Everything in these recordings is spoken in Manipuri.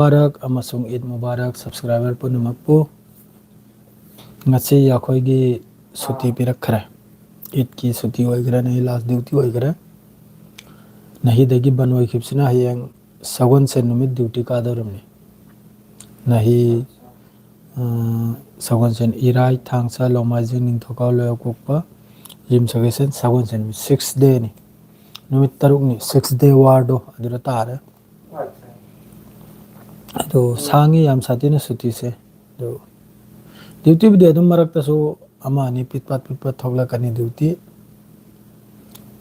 Mubarak amasung Eid Mubarak subscriber punamakpu ngasi yakhoi suti pirakkhare Eid ki suti oigara nahi last duty oigara nahi dagi ban oikhipsina hayang sagon sen numit duty kadaramni nahi sagon sen irai thangsa lomajing ningthokau loyakokpa yim sagesen sagon sen 6 day ni numit taruk ni 6 day wardo adura tare तो सांगी याम साथी ने सुती से तो ड्यूटी भी दे दूँ मरक तो सो अम्मा नहीं पिट पात थोगला करनी ड्यूटी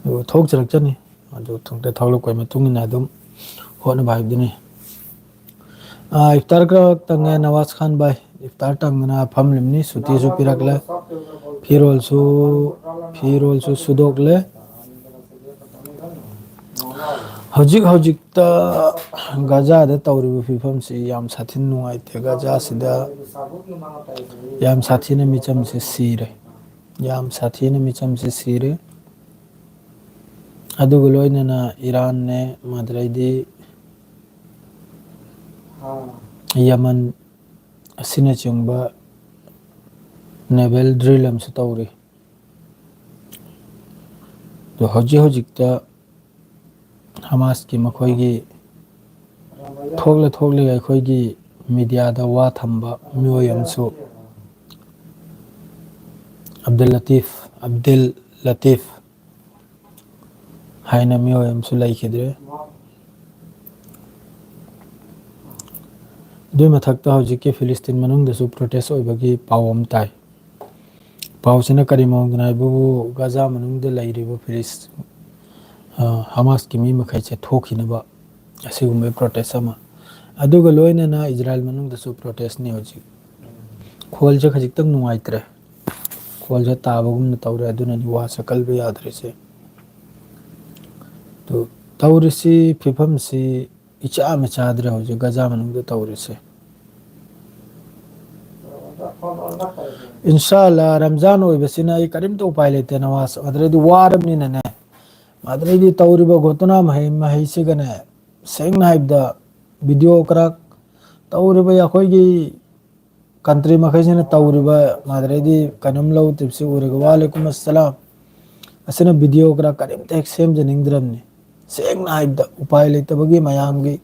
तो थोग चलक चनी जो थोंगते थोगला कोई में तुंगी ना दूँ होने भाई दिने इफ्तार का तंगे नवाज खान भाई इफ्तार तंग ना फम लिमनी सुती सु पिरक ले फिर also सुदोक ले हजिक गाजा दा तौरिबा फिफम से याम साथिन नुआइते गाजा सिदा याम साथी ने मिचम से सीरे याम साथी ने मिचम से सीरे अदुगलोइना ना ईरान ने मदरैदी यमन असिना चिंगबा नेवल ड्रिल हम से तौरी तो हजिकता हमास की मखोगी थोगले अखोगी मीडिया दा वा थंबा मियोय अमसु अब्दुल लतीफ हाइना मियोय अमसु लाइखिद्रे दुई मथक्ता हजिके फिलिस्तीन मनुंगदसु प्रोटेस्ट ओइबगी पावम ताई पावसिना करी मौंगनाय बुबु गाजा मनुंगदे लैरिबो फिलिस हमास की मी मखैसे थोखिनबा असिगुम्बे प्रोटेस्ट अमा अदुगा लोइनना इजराइल मनुंगदसु प्रोटेस्ट नि होजि खोलजे खजिक्तंग नुंगाइत्रे खोलजे ताबगुमना तौरे अदुननि वा सकलबे याद्रेसे तो तौरिसि फिफमसि इचा मचाद्रे होजि गजा मनुंगदे तौरिसे इंशाल्लाह रमजान ओइबसिना आई करिमतो उपाय लेते नवाज अदरेदि वारबनिना ने मादरेदी तौरिबा गोतना महै सिगने सेंगना हाइबदा वीडियो करक तौरिबा याखोगी कंट्री मखैसिना तौरिबा मादरेदी कनम लौ तिपसि उरग वालेकुम अस्सलाम असना वीडियो करक करिमते एक सेम जनिंगद्रमनि सेंगना हाइबदा उपाय लेतबगी मयामगी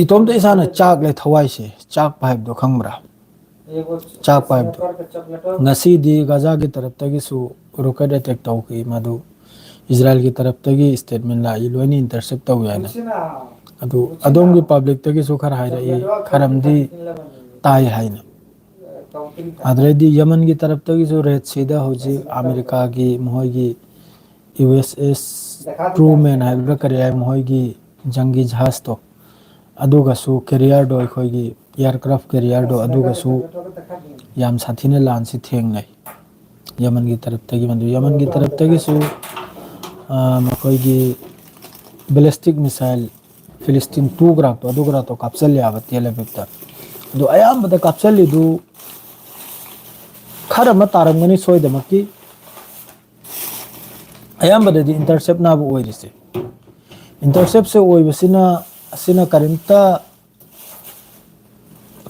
इतोमते इसाना चाक ले थवाइसे चाक पाइबदो खंगब्रा चाक पाइबदो ngasi di gaza की तरफ तगी सु रॉकेट अटैक तौकी मधु इजराइल की तरफ तगी स्टेटमेंट लाई लोइनी इंटरसेप्ट तौ याना अदु अदोम की पब्लिक तगी सु खर हाइरई खरमदी ताई हाइना अदरेदी यमन की तरफ तगी सु रेड सीधा होजी अमेरिका की मोहगी यूएसएस ट्रूमैन हाइब्रा करे मोहगी जंगी जहाज तो अदुगसु कैरियर दो अखोगी एयरक्राफ्ट कैरियर दो अदुगसु याम साथीने लानसि थेंगनाय यमन की तरफ तगी मंदु यमन की तरफ तगी सु मखोगी बैलिस्टिक मिसाइल फिलिस्तीन 2 ग्राक तो अदुगरा तो कैप्सूल याबा तेलबिकता दो अयामबदा कैप्सूल लिदु खरम तारंगनी सोयदमकी अयामबदि इंटरसेप्ट नाबु ओइरिसे इंटरसेप्ट से ओइबसिना असिना करिमता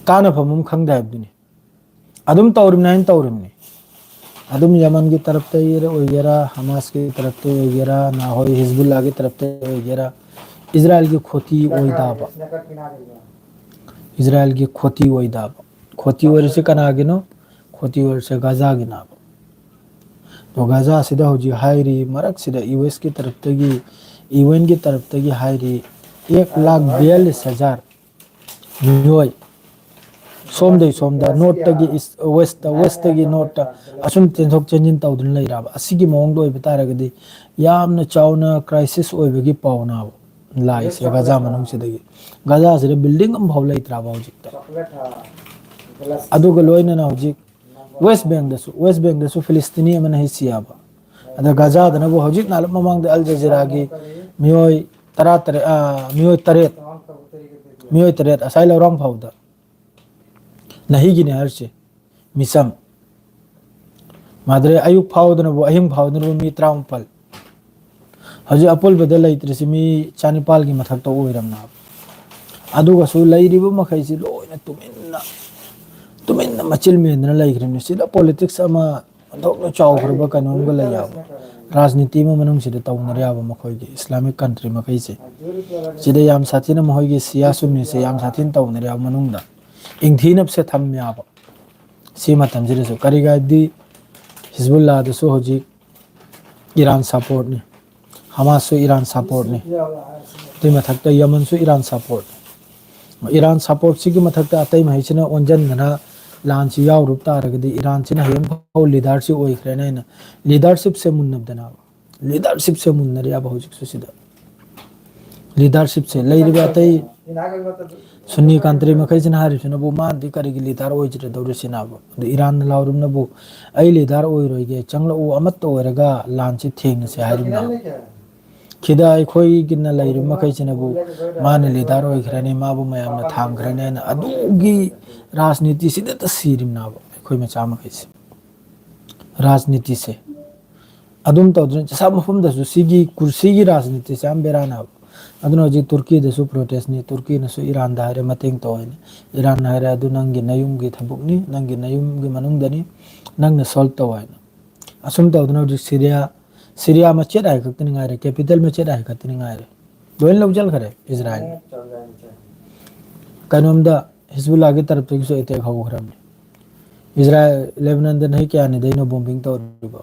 काना फमुम खंगदा हाइबदुनि अदुम तौरिमनि अदुम यमन की तरफ ते ओइगेरा हमास की तरफ ते ओइगेरा ना होय हिजबुल्लाह की तरफ ते ओइगेरा इजराइल की खोती ओइदाबा खोती ओइरसे कनागिनो खोती ओइरसे गाजा गिनाबा तो गाजा सिदा होजी हाइरी मरक सिदा यूएस की तरफ तगी यूएन की तरफ तगी हाइरी 1,42,000 मियोय सोमदा north तगी waste तगी north assume तेंथोक changing तौदुन लैराबा असिगी मोंगदो ओइब तारगदि यामना चावना crisis ओइबगी पावना लाइसे गाजा मनुंग सिदगी गाजा सिदा बिल्डिंग अम भाव लैत्राबा होजिकता अदुगा लोइना ना होजिक वेस्ट बैंक दसु फिलिस्तीनी अमन हिसियाबा अदा गाजा दनबो होजिक नाल ममांग अल जजीरा की मियोय मियोय तरेत असai लौरंग फावदा नहीं गिने हरसे मिसम मादरे अयुक फावदनबो अहिंग फावदनबो मी 53 हजि अपुल बदल लैत्रसि मी 4 की मथक तो ओइरमना ꯑꯗꯨꯒꯁꯨ ꯂꯩꯔꯤꯕ ꯃꯈꯩꯁꯤ ꯂꯣꯏꯅ ꯇꯨꯃꯤꯟꯅ ꯃꯆꯤꯜ ꯃꯦꯟꯗꯅ ꯂꯩꯈ꯭ꯔꯕꯅꯤ ꯁꯤꯗ ꯄꯣꯂꯤꯇꯤꯛꯁ ꯑꯃ ꯑꯣꯟꯊꯣꯛꯅ ꯆꯥꯎꯈ꯭ꯔꯕ ꯀꯩꯅꯣꯝꯒ ꯂꯩ ꯌꯥꯕ ꯔꯥꯖꯅꯤꯇꯤ ꯑꯃ ꯃꯅꯨꯡꯁꯤꯗ ꯇꯧꯅꯔ ꯌꯥꯕ ꯃꯈꯣꯏꯒꯤ ꯏꯁꯂꯥꯃꯤꯛ ꯀꯟꯇ꯭ꯔꯤ ꯃꯈꯩꯁꯦ ꯁꯤꯗ ꯌꯥꯝ ꯁꯥꯊꯤꯅ ꯃꯈꯣꯏꯒꯤ ꯁꯤꯌꯥ ꯁꯨꯟꯅꯤꯁꯦ ꯌꯥꯝ ꯁꯥꯊꯤꯅ ꯇꯧꯅꯔ ꯌꯥꯕ ꯃꯅꯨꯡꯗ ꯏꯪꯊꯤꯅꯕꯁꯦ ꯊꯝ ꯌꯥꯕ ꯁꯤ ꯃꯇꯝꯁꯤꯗꯁꯨ ꯀꯔꯤꯒꯤ ꯍꯥꯏꯕꯗꯤ ꯍꯤꯖꯕꯨꯜꯂꯥꯗꯁꯨ ꯍꯧꯖꯤꯛ ꯏꯔꯥꯟ ꯁꯄꯣꯔꯠꯅꯤ ꯍꯃꯥꯁꯁꯨ ꯏꯔꯥꯟ ꯁꯄꯣꯔꯠꯅꯤ ꯑꯗꯨꯏ ꯃꯊꯛꯇ ꯌꯃꯟꯁꯨ ꯏꯔꯥꯟ ꯁꯄꯣꯔꯠ ꯏꯔꯥꯟ ꯁꯄꯣꯔꯠꯁꯤꯒꯤ ꯃꯊꯛꯇ ꯑꯇꯩ ꯃꯍꯩꯁꯤꯅ ꯑꯣꯟꯁꯤꯟꯗꯅ ꯂꯥꯟꯁꯤ ꯌꯥꯎꯔꯨꯕ ꯇꯥꯔꯒꯗꯤ ꯏꯔꯥꯟꯁꯤꯅ ꯍꯌꯦꯡ ꯐꯥꯎ ꯂꯤꯗꯔꯁꯤꯞ ꯑꯣꯏꯈ꯭ꯔꯦꯅ ꯑꯩꯅ ꯂꯤꯗꯔꯁꯤꯞꯁꯦ ꯃꯨꯟꯅꯕꯗꯅꯕ ꯂꯤꯗꯔꯁꯤꯞꯁꯦ ꯃꯨꯟꯅꯔꯤ ꯌꯥꯕ ꯍꯧꯖꯤꯛꯁꯨ ꯁꯤꯗ ꯂꯤꯗꯔꯁꯤꯞꯁꯦ ꯂꯩꯔꯤꯕ ꯑꯇꯩ ꯁꯨꯟꯅꯤ ꯀꯟꯇ꯭ꯔꯤ ꯃꯈꯩꯁꯤꯅ ꯍꯥꯏꯔꯤꯁꯤꯅꯕꯨ ꯃꯥꯅꯗꯤ ꯀꯔꯤꯒꯤ ꯂꯤꯗꯔ ꯑꯣꯏꯖꯔꯗꯧꯔꯤꯁꯤꯅꯕ ꯑꯗꯨ ꯏꯔꯥꯟꯅ ꯂꯥꯎꯔꯤꯕꯅꯕꯨ ꯑꯩ ꯂꯤꯗꯔ ꯑꯣꯏꯔꯣꯏꯒꯦ ꯆꯪꯂꯛꯎ ꯑꯃꯠꯇ ꯑꯣꯏꯔꯒ ꯂꯥꯟꯁꯤ ꯊꯦꯡꯅꯁꯦ ꯍꯥꯏꯔꯤꯕꯅ ꯈꯤꯗ ꯑꯩꯈꯣꯏꯒꯤꯅ ꯂꯩꯔꯤꯕ ꯃꯈꯩꯁꯤꯅꯕꯨ ꯃꯥꯅ ꯂꯤꯗꯔ ꯑꯣꯏꯈ꯭ꯔꯅꯤ ꯃꯥꯕꯨ ꯃꯌꯥꯝꯅ ꯊꯥꯡꯈ꯭ꯔꯅꯤꯅ ꯑꯗꯨꯒꯤ ꯔꯥꯖꯅꯤꯇꯤꯁꯤꯗꯇ ꯁꯤꯔꯤꯕꯅꯕ ꯑꯩꯈꯣꯏ ꯃꯆꯥ ꯃꯈꯩꯁꯦ ꯔꯥꯖꯅꯤꯇꯤꯁꯦ ꯑꯗꯨꯝ ꯇꯧꯗꯨꯅ ꯆꯁꯥ ꯃꯐꯝꯗꯁꯨ ꯁꯤꯒꯤ ꯀꯨꯔꯁꯤꯒꯤ ꯔꯥꯖꯅꯤꯇꯤꯁꯦ ꯌꯥꯝ ꯕꯦꯔꯥꯅꯕ ꯑꯗꯨꯅ ꯍꯧꯖꯤꯛ ꯇꯨꯔꯀꯤꯗꯁꯨ ꯄ꯭ꯔꯣꯇꯦꯁꯅꯤ ꯇꯨꯔꯀꯤꯅꯁꯨ ꯏꯔꯥꯟꯗ ꯍꯥꯏꯔꯦ ꯃꯇꯦꯡ ꯇꯧꯋꯦꯅꯤ ꯏꯔꯥꯟꯅ ꯍꯥꯏꯔꯦ ꯑꯗꯨ ꯅꯪꯒꯤ ꯅꯌꯨꯝꯒꯤ ꯊꯕꯛꯅꯤ ꯅꯪꯒꯤ ꯅꯌꯨꯝꯒꯤ ꯃꯅꯨꯡꯗꯅꯤ ꯅꯪꯅ ꯁꯣꯜꯕ ꯇꯧ ꯍꯥꯏꯅ ꯑꯁꯨꯝ ꯇꯧꯗꯨꯅ ꯍꯧꯖꯤꯛ ꯁꯤꯔꯤꯌꯥ ꯃꯆꯦꯠ ꯍꯥꯏꯈꯛꯇꯅꯤ ꯉꯥꯏꯔꯦ ꯀꯦꯄꯤꯇꯦꯜ ꯃꯆꯦꯠ ꯍꯥꯏꯈꯛꯇꯅꯤ ꯉꯥꯏꯔꯦ ꯂꯣꯏꯅ ꯂꯧꯁꯤꯟꯈ꯭ꯔꯦ ꯏꯖꯔꯥꯏꯜ ꯀꯩꯅꯣꯝꯗ ꯍꯤꯖꯕꯨꯜꯂꯥꯍꯒꯤ ꯇꯔꯞꯇꯒꯤꯁꯨ ꯑꯦꯇꯦꯛ ꯍꯧꯈ꯭ꯔꯕꯅꯤ ꯏꯖꯔꯥꯏꯜ ꯂꯦꯕꯅꯟꯗ ꯆꯍꯤ ꯀꯌꯥꯅꯤꯗꯩꯅꯣ ꯕꯣꯝꯕꯤꯡ ꯇꯧꯔꯤꯕ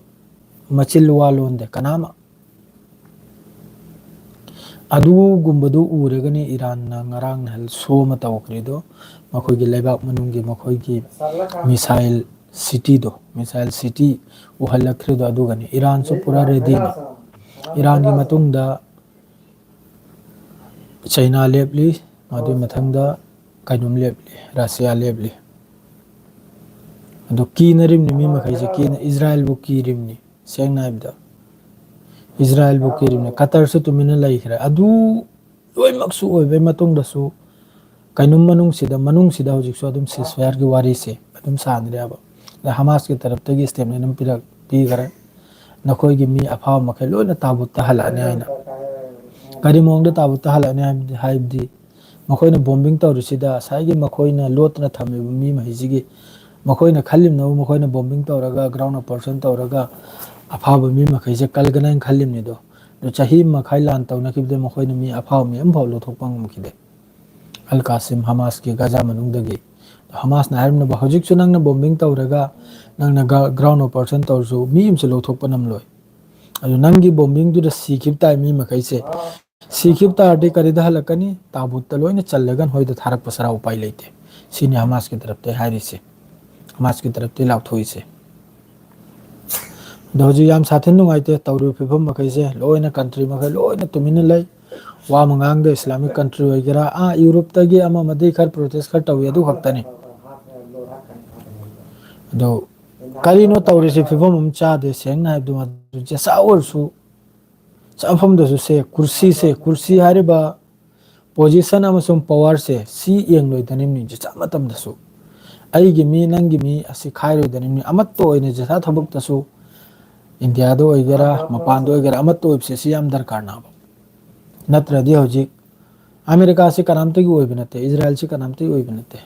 ꯃꯆꯤꯜ ꯋꯥ ꯂꯣꯟꯗꯦ ꯀꯅꯥꯃ ꯑꯗꯨꯒꯨꯝꯕꯗꯨ ꯎꯔꯒꯅꯤ ꯏꯔꯥꯟꯅ ꯉꯔꯥꯡ ꯅꯍꯥꯟ ꯁꯣ ꯑꯃ ꯇꯧꯈ꯭ꯔꯤꯗꯣ ꯃꯈꯣꯏꯒꯤ ꯂꯩꯕꯥꯛ ꯃꯅꯨꯡꯒꯤ ꯃꯈꯣꯏꯒꯤ ꯃꯤꯁꯥꯏꯜ ꯁꯤꯇꯤꯗꯣ ꯃꯤꯁꯥꯏꯜ ꯁꯤꯇꯤ ꯎꯍꯜꯂꯛꯈ꯭ꯔꯤꯗꯣ ꯑꯗꯨꯒꯅꯤ ꯏꯔꯥꯟꯁꯨ ꯄꯨꯔꯥ ꯔꯦꯗꯤꯅꯤ ꯏꯔꯥꯟꯒꯤ ꯃꯇꯨꯡꯗ ꯆꯩꯅꯥ ꯂꯦꯞꯂꯤ ꯃꯗꯨꯒꯤ ꯃꯊꯪꯗ ꯀꯩꯅꯣꯝ ꯂꯦꯞꯂꯤ ꯔꯁꯤꯌꯥ ꯂꯦꯞꯂꯤ ꯑꯗꯨ ꯀꯤꯅꯔꯤꯕꯅꯤ ꯃꯤ ꯃꯈꯩꯁꯦ ꯏꯖꯔꯥꯏꯜꯕꯨ ꯀꯤꯔꯤꯕꯅꯤ ꯁꯦꯡꯅ ꯍꯥꯏꯕꯗ ꯏꯖꯔꯥꯏꯜꯕꯨ ꯀꯤꯔꯤꯕꯅꯤ ꯀꯇꯔꯁꯨ ꯇꯨꯃꯤꯟꯅ ꯂꯩꯈ꯭ꯔꯦ ꯑꯗꯨ ꯂꯣꯏꯅꯃꯛꯁꯨ ꯑꯣꯏꯕꯩ ꯃꯇꯨꯡꯗꯁꯨ ꯀꯩꯅꯣꯝ ꯃꯅꯨꯡꯁꯤꯗ ꯍꯧꯖꯤꯛꯁꯨ ꯑꯗꯨꯝ ꯁꯤꯁꯐꯤꯌꯥꯔꯒꯤ ꯋꯥꯔꯤꯁꯦ ꯑꯗꯨꯝ ꯁꯥꯟꯅꯔꯦꯕ ꯑꯗ ꯍꯃꯥꯁꯀꯤ ꯇꯔꯞꯇꯒꯤ ꯏꯁꯇꯦꯠꯃꯦꯟ ꯑꯃ ꯄꯤꯈ꯭ꯔꯦ ꯅꯈꯣꯏꯒꯤ ꯃꯤ ꯑꯐꯕ ꯃꯈꯩ ꯂꯣꯏꯅ ꯇꯥꯕꯨꯠꯇ ꯍꯜꯂꯛꯑꯅꯤ ꯍꯥꯏꯅ ꯀꯔꯤ ꯃꯑꯣꯡꯗ ꯇꯥꯕꯨꯠꯇ ꯍꯜꯂꯛꯑꯅꯤ ꯍꯥꯏꯕꯗꯤ ꯃꯈꯣꯏꯅ ꯕꯣꯝꯕꯤꯡ ꯇꯧꯔꯤꯁꯤꯗ ꯉꯁꯥꯏꯒꯤ ꯃꯈꯣꯏꯅ ꯂꯣꯠꯇꯅ ꯊꯝꯃꯤꯕ ꯃꯤ ꯃꯈꯩꯁꯤꯒꯤ ꯃꯈꯣꯏꯅ ꯈꯜꯂꯤꯕꯅꯕꯨ ꯃꯈꯣꯏꯅ ꯕꯣꯝꯕꯤꯡ ꯇꯧꯔꯒ ꯒ꯭ꯔꯥꯎꯟ ꯑꯣꯄꯔꯦꯁꯟ ꯇꯧꯔꯒ ꯑꯐꯕ ꯃꯤ ꯃꯈꯩꯁꯦ ꯀꯜꯒꯅ ꯍꯥꯏꯅ ꯈꯜꯂꯤꯕꯅꯤꯗꯣ ꯑꯗꯨ ꯆꯍꯤ ꯃꯈꯥꯏ ꯂꯥꯟ ꯇꯧꯅꯈꯤꯕꯗ ꯃꯈꯣꯏꯅ ꯃꯤ ꯑꯐꯕ ꯃꯤ ꯑꯃꯐꯥꯎ ꯂꯧꯊꯣꯛꯄ ꯉꯝꯈꯤꯗꯦ ꯑꯜ ꯀꯥꯁꯤꯝ ꯍꯃꯥꯁꯀꯤ ꯒꯖꯥ ꯃꯅꯨꯡꯗꯒꯤ ꯍꯃꯥꯁꯅ ꯍꯥꯏꯔꯝꯅꯕ ꯍꯧꯖꯤꯛꯁꯨ ꯅꯪꯅ ꯕꯣꯝꯕꯤꯡ ꯇꯧꯔꯒ ꯅꯪꯅ ꯒ꯭ꯔꯥꯎꯟ ꯑꯣꯄꯔꯦꯁꯟ ꯇꯧꯔꯁꯨ ꯃꯤ ꯑꯃꯁꯨ ꯂꯧꯊꯣꯛꯄ ꯉꯝꯂꯣꯏ ꯑꯗꯨ ꯅꯪꯒꯤ ꯕꯣꯝꯕꯤꯡꯗꯨꯗ ꯁꯤꯈꯤꯕ ꯇꯥꯏ ꯃꯤ ꯃꯈꯩꯁꯦ ꯁꯤꯈꯤꯕ ꯇꯥꯔꯗꯤ ꯀꯔꯤꯗ ꯍꯜꯂꯛꯀꯅꯤ ꯇꯥꯕꯨꯠꯇ ꯂꯣꯏꯅ ꯆꯜꯂꯒ ꯅꯣꯏꯗ ꯊꯥꯔꯛꯄ ꯁꯔꯥ ꯎꯄꯥꯏ ꯂꯩꯇꯦ ꯁꯤꯅꯤ ꯍꯃꯥꯁꯀꯤ ꯇꯔꯞꯇ ꯍꯥꯏꯔꯤꯁꯦ ꯍꯃꯥꯁꯀꯤ ꯇꯔꯞꯇ ꯂꯥꯎꯊꯣꯛꯏꯁꯦ ꯑꯗꯣ ꯍꯧꯖꯤꯛ ꯌꯥꯝ ꯁꯥꯊꯤꯅ ꯅꯨꯡꯉꯥꯏꯇꯦ ꯇꯧꯔꯤꯕ ꯐꯤꯕꯝ ꯃꯈꯩꯁꯦ ꯂꯣꯏꯅ ꯀꯟꯇ꯭ꯔꯤ ꯃꯈꯩ ꯂꯣꯏꯅ ꯇꯨꯃꯤꯟꯅ ꯂꯩ ꯋꯥ ꯃꯉꯥꯡꯗ ꯏꯁꯂꯥꯃꯤꯛ ꯀꯟꯇ꯭ꯔꯤ ꯑꯣꯏꯒꯦꯔꯥ ꯌꯨꯔꯣꯞꯇꯒꯤ ꯑꯃꯗꯤ ꯈꯔ ꯄ꯭ꯔꯣꯇꯦꯁ ꯈꯔ ꯇꯧꯏ ꯑꯗꯨ ꯈꯛꯇꯅꯤ ꯑꯗꯣ ꯀꯔꯤꯅꯣ ꯇꯧꯔꯤꯁꯦ ꯐꯤꯕꯝ ꯑꯃ ꯆꯥꯗꯦ ꯁꯦꯡꯅ ꯍꯥꯏꯕꯗ ꯆꯦꯆꯥ ꯑꯣꯏꯔꯁꯨ ꯆꯥꯐꯝꯗꯁꯨ ꯀꯨꯔꯁꯤ ꯍꯥꯏꯔꯤꯕ ꯄꯣꯖꯤꯁꯟ ꯑꯃꯁꯨꯡ ꯄꯋꯥꯔꯁꯦ ꯁꯤ ꯌꯦꯡꯂꯣꯏꯗꯅꯤꯕꯅꯤ ꯆꯥ ꯃꯇꯝꯗꯁꯨ ꯑꯩꯒꯤ ꯃꯤ ꯅꯪꯒꯤ ꯃꯤ ꯑꯁꯤ ꯈꯥꯏꯔꯣꯏꯗꯅꯤꯕꯅꯤ ꯑꯃꯠꯇ ꯑꯣꯏꯅ ꯖꯊꯥ ꯊꯕꯛꯇꯁꯨ ꯏꯟꯗꯤꯌꯥꯗ ꯑꯣꯏꯒꯦꯔꯥ ꯃꯄꯥꯟꯗ ꯑꯣꯏꯒꯦꯔꯥ ꯑꯃꯠꯇ ꯑꯣꯏꯕꯁꯦ ꯁꯤ ꯌꯥꯝ ꯗꯔꯀꯥꯔꯅꯕ ꯅꯠꯇ꯭ꯔꯗꯤ ꯍꯧꯖꯤꯛ ꯑꯃꯦꯔꯤꯀꯥꯁꯤ ꯀꯅꯥꯝꯇꯒꯤ ꯑꯣꯏꯕ ꯅꯠꯇꯦ ꯏꯖꯔꯥꯏꯜꯁꯤ ꯀꯅꯥꯝꯇꯒꯤ ꯑꯣꯏꯕ ꯅꯠꯇꯦ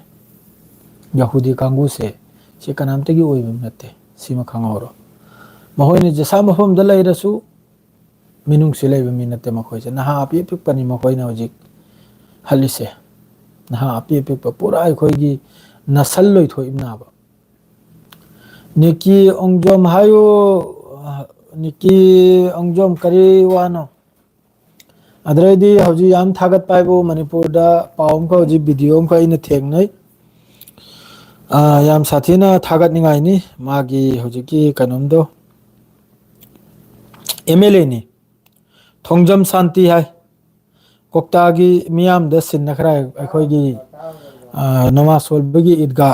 ꯌꯍꯨꯗꯤ ꯀꯥꯡꯕꯨꯁꯦ ꯁꯤ ꯀꯅꯥꯝꯇꯒꯤ ꯑꯣꯏꯕ ꯅꯠꯇꯦ ꯁꯤꯃ ꯈꯪꯍꯧꯔꯣ ꯃꯈꯣꯏꯅ ꯖꯁꯥ ꯃꯐꯝꯗ ꯂꯩꯔꯁꯨ ꯃꯤꯅꯨꯡꯁꯤ ꯂꯩꯕ ꯃꯤ ꯅꯠꯇꯦ ꯃꯈꯣꯏꯁꯦ ꯅꯍꯥ ꯑꯄꯤꯛ ꯑꯄꯤꯛꯄꯅꯤ ꯃꯈꯣꯏꯅ ꯍꯧꯖꯤꯛ ꯍꯜꯂꯤꯁꯦ ꯅꯍꯥ ꯑꯄꯤꯛ ꯑꯄꯤꯛꯄ ꯄꯨꯔꯥ ꯑꯩꯈꯣꯏꯒꯤ ꯅꯁꯜ ꯂꯣꯏꯊꯣꯛꯏꯕꯅꯕ ꯅꯤꯀꯤ ꯑꯣꯡꯖꯣꯝ ꯍꯥꯏꯌꯨ ꯅꯤꯀꯤ ꯑꯣꯡꯖꯣꯝ ꯀꯔꯤ ꯋꯥꯅꯣ ꯑꯗꯨꯗꯩꯗꯤ ꯍꯧꯖꯤꯛ ꯌꯥꯝ ꯊꯥꯒꯠꯄ ꯍꯥꯏꯕꯨ ꯃꯅꯤꯄꯨꯔꯗ ꯄꯥꯎ ꯑꯃꯈꯛ ꯍꯧꯖꯤꯛ ꯚꯤꯗꯤꯑꯣ ꯑꯃꯈꯛ ꯑꯩꯅ ꯊꯦꯡꯅꯩ ꯌꯥꯝ ꯁꯥꯊꯤꯅ ꯊꯥꯒꯠꯅꯤꯡꯉꯥꯏꯅꯤ ꯃꯥꯒꯤ ꯍꯧꯖꯤꯛꯀꯤ ꯀꯩꯅꯣꯝꯗꯣ ꯑꯦꯝ ꯑꯦꯜ ꯑꯦꯅꯤ ꯊꯣꯡꯖꯝ ꯁꯥꯟꯇꯤ ꯍꯥꯏ ꯀꯧꯇꯥꯒꯤ ꯃꯤꯌꯥꯝꯗ ꯁꯤꯟꯅ ꯈꯔ ꯑꯩꯈꯣꯏꯒꯤ ꯅꯃꯥꯖ ꯁꯣꯟꯕꯒꯤ ꯏꯗꯒꯥ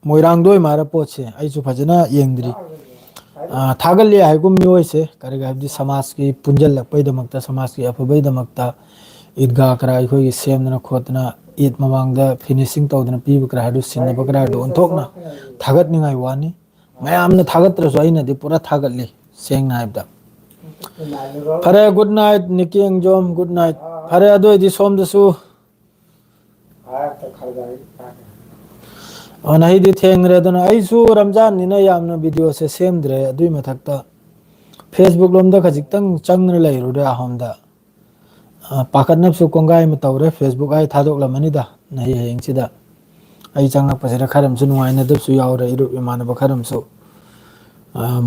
ꯃꯣꯏꯔꯥꯡꯗ ꯑꯣꯏ ꯃꯥꯜꯂꯦ ꯄꯣꯠꯁꯦ ꯑꯩꯁꯨ ꯐꯖꯅ ꯌꯦꯡꯗ꯭ꯔꯤ ꯊꯥꯒꯠꯂꯦ ꯍꯥꯏꯒꯨꯝ ꯃꯤꯑꯣꯏꯁꯦ ꯀꯔꯤꯒꯤ ꯍꯥꯏꯕꯗꯤ ꯁꯃꯥꯖꯀꯤ ꯄꯨꯟꯁꯤꯜꯂꯛꯄꯩꯗꯃꯛꯇ ꯁꯃꯥꯖꯀꯤ ꯑꯐꯕꯩꯗꯃꯛꯇ ꯏꯗꯒꯥ ꯈꯔ ꯑꯩꯈꯣꯏꯒꯤ ꯁꯦꯝꯗꯅ ꯈꯣꯠꯇꯅ ꯏꯠ ꯃꯃꯥꯡꯗ ꯐꯤꯅꯤꯁꯤꯡ ꯇꯧꯗꯅ ꯄꯤꯕ ꯈꯔ ꯍꯥꯏꯗꯨ ꯁꯤꯟꯅꯕ ꯈꯔ ꯍꯥꯏꯗꯨ ꯑꯣꯟꯊꯣꯛꯅ ꯊꯥꯒꯠꯅꯤꯡꯉꯥꯏ ꯋꯥꯅꯤ ꯃꯌꯥꯝꯅ ꯊꯥꯒꯠꯇ꯭ꯔꯁꯨ ꯑꯩꯅꯗꯤ ꯄꯨꯔꯥ ꯊꯥꯒꯠꯂꯤ ꯁꯦꯡꯅ ꯍꯥꯏꯕꯗ ꯐꯔꯦ ꯒꯨꯗ ꯅꯥꯏꯠ ꯅꯤꯀꯤ ꯑꯦꯡꯖꯣꯝ ꯒꯨꯗ ꯅꯥꯏꯠ ꯐꯔꯦ ꯑꯗꯨ ꯑꯣꯏꯗꯤ ꯁꯣꯝꯗꯁꯨ नहीं थेंग्रे रमजान यामना वीडियो से सेमद्रे अदुई मथक्ता फेसबुक लोमदा खजिक्तंग चंग्र लेरुरे अहमदा पाखतनबसु कोंगाई म तौरे फेसबुक आई थादोकलमनिदा नहीं हेंगसिदा आई चंगपसिदा खरमसु नुवाइनदबसु यावरे इरु इमानब खरमसु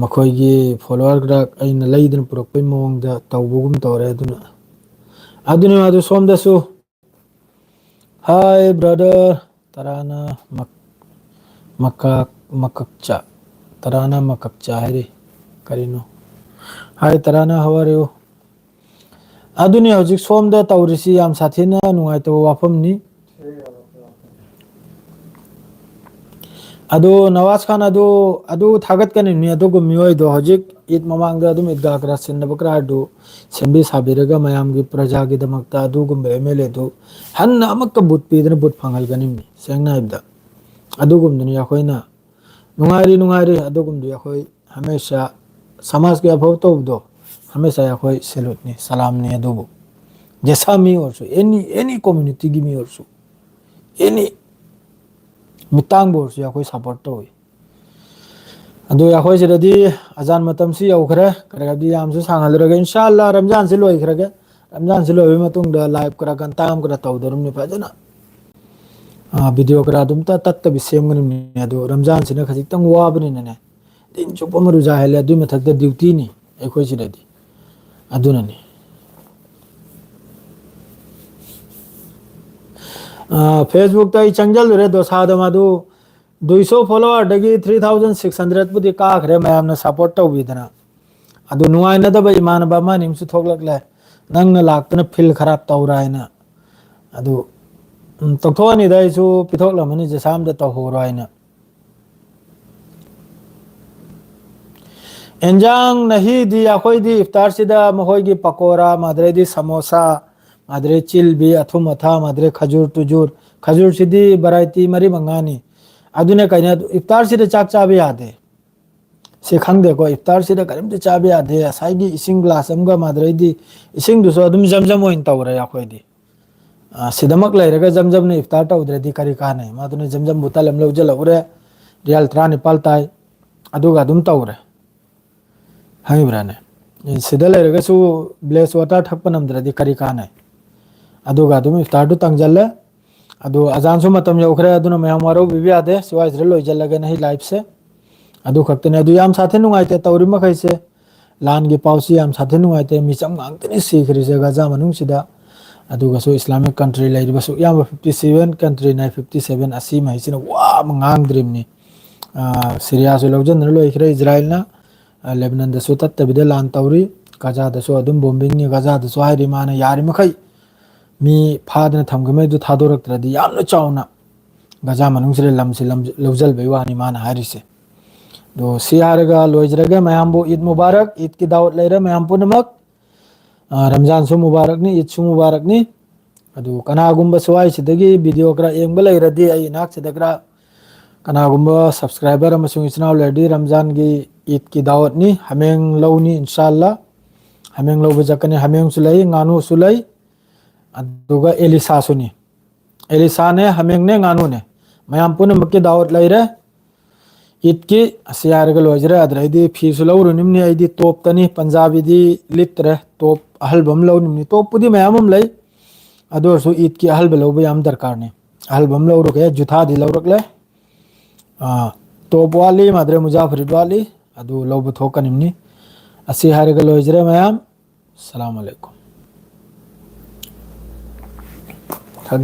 मखोइगी follower ग्राक अइना लैदन पुरकपै मोंगदा तौबुगुम तौरे अदुनि मादु सोमदसु hi brother Tarana makakcha tarana makakcha hari karino hai tarana how are you aduni hojik somda taurisi yam sathina nungai to wafam ni ado nawaz khan ado thagat kan ni ado go mioi do hojik id mamang da adum idga kra sinna bakra do sembi sabiraga mayam gi praja gi damakta adu gum mle do hanna amak but pidna but phangal ganim ni sengna ibda adu gum dunia khoina नुंगारी अदुगुमदु यखोय हमेशा समाज के अभाव तो दो हमेशा यखोय सैल्यूट नि सलाम नि अदुबु जैसा मी और एनी कम्युनिटी की मी और एनी मितांग बोर यखोय सपोर्ट तो अदु यखोय सिदि अजान मतम सि यौखरे करगदि यामसु सांगलरगे इंशाअल्लाह रमजान से लोइखरगे रमजान से लोइ मतुंग द लाइव करा गन ताम करा तौदरुम नि फजना वीडियो करा दुम तत्त बिसेमगन नि अदो रमजान सिना खजितंग वाबनि ने दिन चुपम रुजा हेले दुइ मथक ड्यूटी नि एखोय सिदि अदुननि फेसबुक तई चंगल रे दो साद मादु 200 फॉलोअर दगी 3600 बुदि काखरे मयामना सपोर्ट तौबिदना अदु नुवाइना दब इमानबा मा निमसु थोगलकले नंगना लाक्तना फील खराब तौराइना अदु तौथोनी दाइसु पिथोकलमनि जसाम द तौहोराइना एंजांग नहीं दी अखोय दी इफ्तार सिदा मखोय गी पकोरा मादरे दी समोसा मादरे चिलबी अथुम अथा मादरे खजूर सिदी वैरायटी मरी मंगानी अदुने कइना इफ्तार सिदा चाक चाबे यादे से खंगदे को इफ्तार सिदा करिम ते चाबे यादे साइगी इसिंग ग्लास अमगा मादरे दी इसिंग दुसो अदुम जमजम ओइन तौरे अखोय दी सिदमक लेरगा जमजम ने इफ्तार तौद्रेदी करी काने मादुने जमजम बुतल हम लौजल उरे रियल 3 निपाल ताई अदुगा दुम तौरे हाई ब्राने सिदा लेरगासु ब्लेस वाटर थकपनमद्रदी करी काने अदुगा दुम इफ्तार दु तंगजल अदु अजान सु मतम यौखरे अदुना मयाम वारो बिबि आदे सिवाइस रे लोइजलगे नहीं लाइव से अदु खक्तने अदु याम साथे नुंगाइते तौरि मखैसे लान गी पाउसी याम साथे नुंगाइते मिचम गांगतनि सिखरिसे गजा मनुंग सिदा अदुगसु इस्लामिक कंट्री लाइबसु याम 57 कंट्री ना 57 असी महिसिना वा मंगांग ड्रीमनी सीरिया सु लौजन लोइखरे इजराइल ना लेबनान दसु तत्तबिदे लान तौरी गजा दसु अदुम बॉम्बिंग नि गजा दसु हाइरि माना यारि मखै मी फादन थमगमे दु थादोरक्तरदि यामना चाउना गजा मनुंगसिरे लमसि लौजल बेवानी माना हारिसे दो सियारगा लोइजरगे मयामबो ईद मुबारक ईद की दावत लेरे मयाम पुनमक रमजान सु मुबारक नि ईद सु मुबारक नि अदु कनागुम्बा सुवाई सिदगी वीडियो करा एंगबा लेरदि आई नाक सिदगरा कनागुम्बा सब्सक्राइबर अमसुंग इचनाव लेरदि रमजान की ईद की दावत नि हमें लौनी इंशाअल्लाह हमें लौब जकने हमें सुलै गानु सुलै अदुगा एलिसा सुनी एलिसा ने हमें ने गानु ने मयाम पुनमक की दावत लेरे ईद की सियारगा लोइजरे अदरैदि फीसु लौरुनिमनि आइदि टॉप तनी पंजाबी दी लित्रे टॉप अहलबम लौनिमनि टॉप पुदी मयामम लै अदोरसु ईद की अहलब लौब याम दरकार ने अहलबम लौरुके जुथा दी लौरकले टॉप वाली मादरे मुजाफरिद वाली अदु लौब थोकनिमनि असि हारगा लोइजरे मयाम अस्सलाम वालेकुम।